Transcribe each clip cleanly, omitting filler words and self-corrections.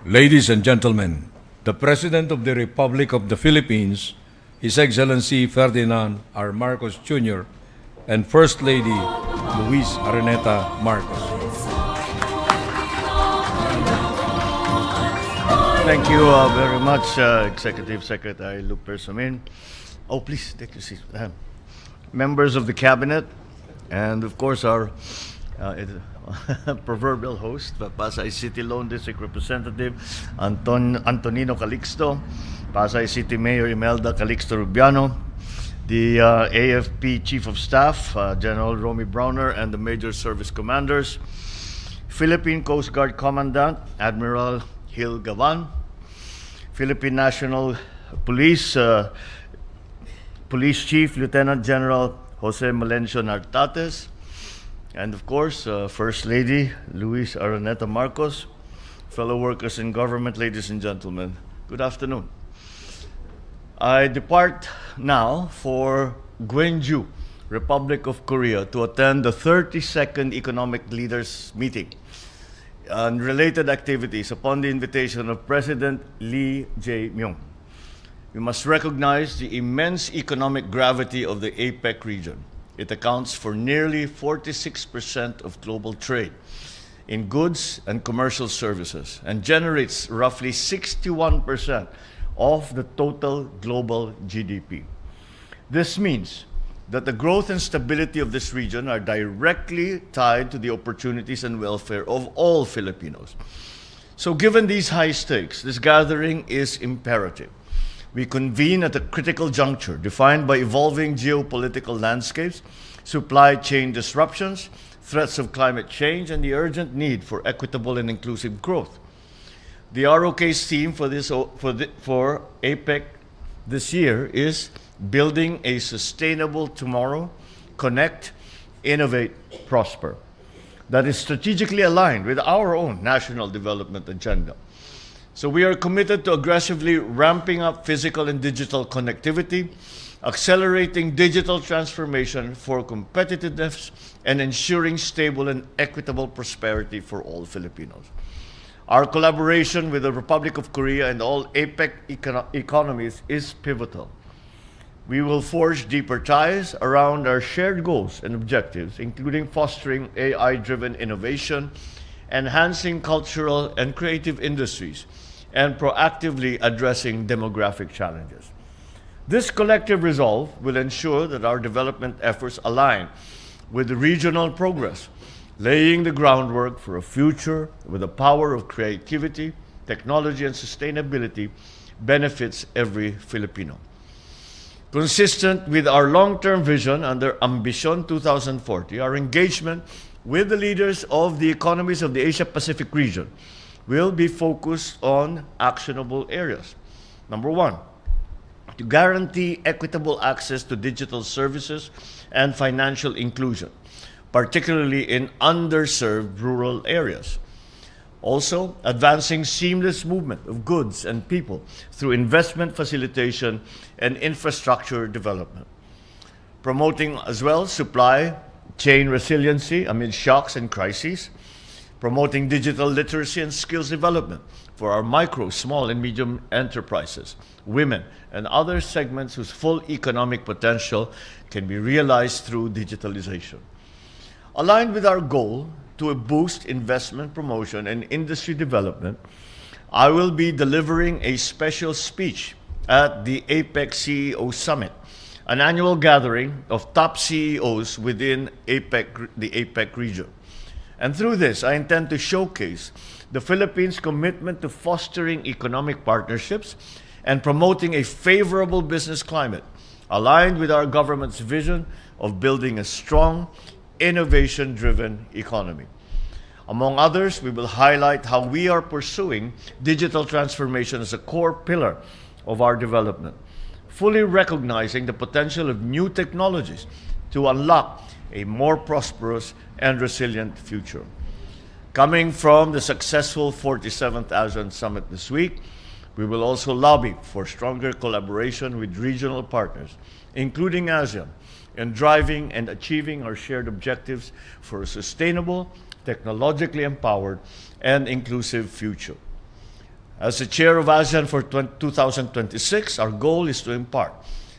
Ladies and gentlemen, the President of the Republic of the Philippines, His Excellency Ferdinand R. Marcos Jr., and First Lady Luis Araneta Marcos. Thank you very much, Executive Secretary Luke Persamin. Oh, please take your seat. Members of the Cabinet, and of course our proverbial host, Pasay City Lone District Representative Antonino Calixto, Pasay City Mayor Imelda Calixto Rubiano, the AFP Chief of Staff, General Romy Browner, and the Major Service Commanders, Philippine Coast Guard Commandant Admiral Gil Gavan, Philippine National Police Police Chief Lieutenant General Jose Melencio Nartates, and of course, First Lady Luis Araneta Marcos, fellow workers in government, ladies and gentlemen, good afternoon. I depart now for Gwangju, Republic of Korea, to attend the 32nd Economic Leaders Meeting and related activities upon the invitation of President Lee Jae-myung. We must recognize the immense economic gravity of the APEC region. It accounts for nearly 46% of global trade in goods and commercial services and generates roughly 61% of the total global GDP. This means that the growth and stability of this region are directly tied to the opportunities and welfare of all Filipinos. So given these high stakes, this gathering is imperative. We convene at a critical juncture defined by evolving geopolitical landscapes, supply chain disruptions, threats of climate change, and the urgent need for equitable and inclusive growth. The ROK's theme for APEC this year is Building a Sustainable Tomorrow, Connect, Innovate, Prosper. That is strategically aligned with our own national development agenda. So we are committed to aggressively ramping up physical and digital connectivity, accelerating digital transformation for competitiveness, and ensuring stable and equitable prosperity for all Filipinos. Our collaboration with the Republic of Korea and all APEC economies is pivotal. We will forge deeper ties around our shared goals and objectives, including fostering AI-driven innovation, enhancing cultural and creative industries, and proactively addressing demographic challenges. This collective resolve will ensure that our development efforts align with the regional progress, laying the groundwork for a future where the power of creativity, technology, and sustainability benefits every Filipino. Consistent with our long-term vision under Ambition 2040, our engagement with the leaders of the economies of the Asia-Pacific region will be focused on actionable areas. Number one, to guarantee equitable access to digital services and financial inclusion, particularly in underserved rural areas. Also, advancing seamless movement of goods and people through investment facilitation and infrastructure development. Promoting as well supply chain resiliency amid shocks and crises. Promoting digital literacy and skills development for our micro, small, and medium enterprises, women, and other segments whose full economic potential can be realized through digitalization. Aligned with our goal to boost investment promotion and industry development, I will be delivering a special speech at the APEC CEO Summit, an annual gathering of top CEOs within the APEC region. And through this, I intend to showcase the Philippines' commitment to fostering economic partnerships and promoting a favorable business climate, aligned with our government's vision of building a strong, innovation-driven economy. Among others, we will highlight how we are pursuing digital transformation as a core pillar of our development, fully recognizing the potential of new technologies to unlock a more prosperous and resilient future. Coming from the successful 47th ASEAN Summit this week, we will also lobby for stronger collaboration with regional partners, including ASEAN, in driving and achieving our shared objectives for a sustainable, technologically empowered, and inclusive future. As the chair of ASEAN for 2026, our goal is to impart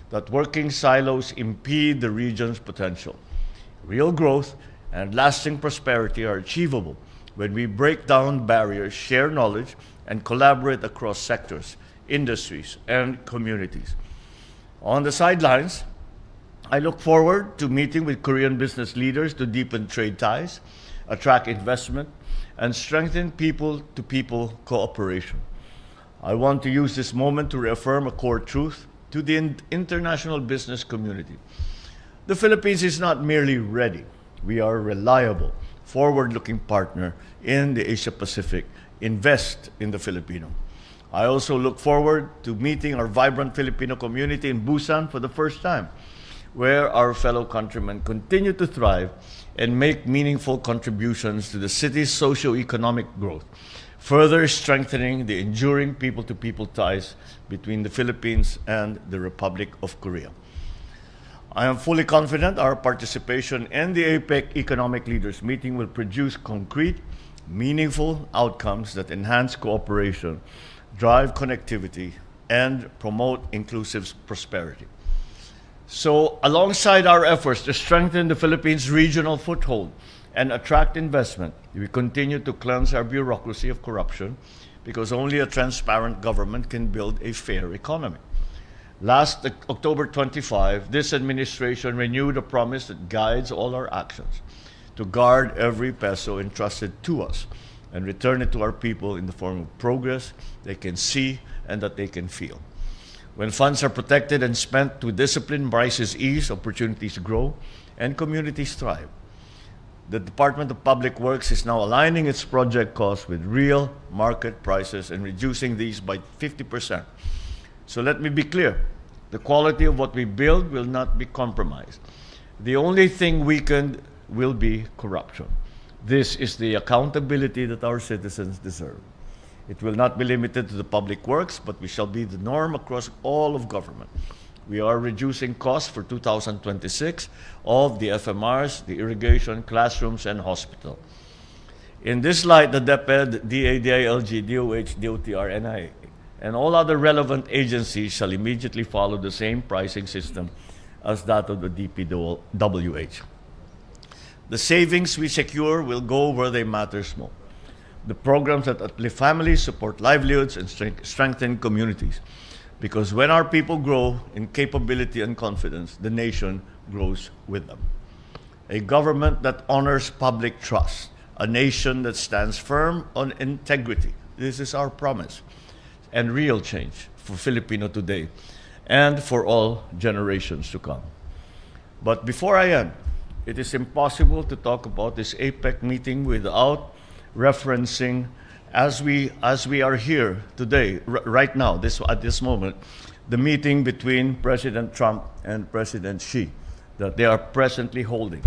that working silos impede the region's potential. Real growth and lasting prosperity are achievable when we break down barriers, share knowledge, and collaborate across sectors, industries, and communities. On the sidelines, I look forward to meeting with Korean business leaders to deepen trade ties, attract investment, and strengthen people-to-people cooperation. I want to use this moment to reaffirm a core truth to the international business community. The Philippines is not merely ready. We are a reliable, forward-looking partner in the Asia-Pacific. Invest in the Filipino. I also look forward to meeting our vibrant Filipino community in Busan for the first time, where our fellow countrymen continue to thrive and make meaningful contributions to the city's socio-economic growth, further strengthening the enduring people-to-people ties between the Philippines and the Republic of Korea. I am fully confident our participation in the APEC Economic Leaders Meeting will produce concrete, meaningful outcomes that enhance cooperation, drive connectivity, and promote inclusive prosperity. So, alongside our efforts to strengthen the Philippines' regional foothold and attract investment, we continue to cleanse our bureaucracy of corruption, because only a transparent government can build a fair economy. Last October 25, this administration renewed a promise that guides all our actions: to guard every peso entrusted to us and return it to our people in the form of progress they can see and that they can feel. When funds are protected and spent to discipline, prices ease, opportunities grow, and communities thrive. The Department of Public Works is now aligning its project costs with real market prices and reducing these by 50%. So let me be clear, the quality of what we build will not be compromised. The only thing weakened will be corruption. This is the accountability that our citizens deserve. It will not be limited to the public works, but we shall be the norm across all of government. We are reducing costs for 2026 of the FMRs, the irrigation, classrooms, and hospital. In this light, the DepEd, DA, DILG, DOH, DOTR, NIA, and all other relevant agencies shall immediately follow the same pricing system as that of the DPWH. The savings we secure will go where they matter most. The programs that uplift families, support livelihoods, and strengthen communities. Because when our people grow in capability and confidence, the nation grows with them. A government that honors public trust, a nation that stands firm on integrity. This is our promise. And real change for Filipino today and for all generations to come. But before I end, it is impossible to talk about this APEC meeting without referencing, as we are here today, right now, at this moment, the meeting between President Trump and President Xi that they are presently holding.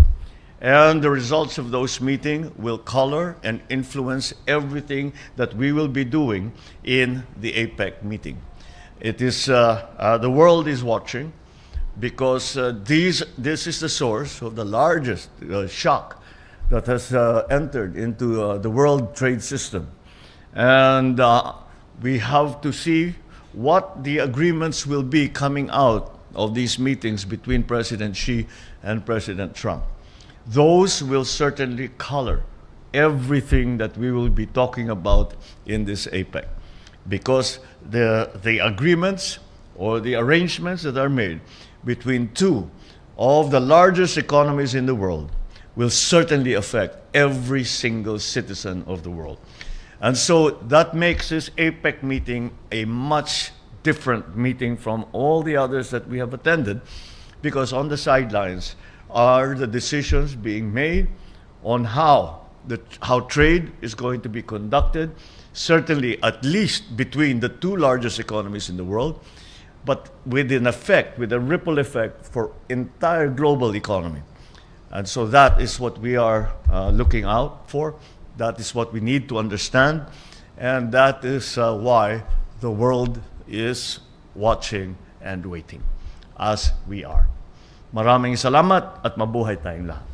And the results of those meetings will color and influence everything that we will be doing in the APEC meeting. It is, the world is watching, because this is the source of the largest shock that has entered into the world trade system. And we have to see what the agreements will be coming out of these meetings between President Xi and President Trump. Those will certainly color everything that we will be talking about in this APEC, because the agreements or the arrangements that are made between two of the largest economies in the world will certainly affect every single citizen of the world. And so that makes this APEC meeting a much different meeting from all the others that we have attended, because on the sidelines are the decisions being made on how trade is going to be conducted, certainly at least between the two largest economies in the world, but with a ripple effect for entire global economy. And so that is what we are looking out for. That is what we need to understand. And that is why the world is watching and waiting, as we are. Maraming salamat at mabuhay tayong lahat.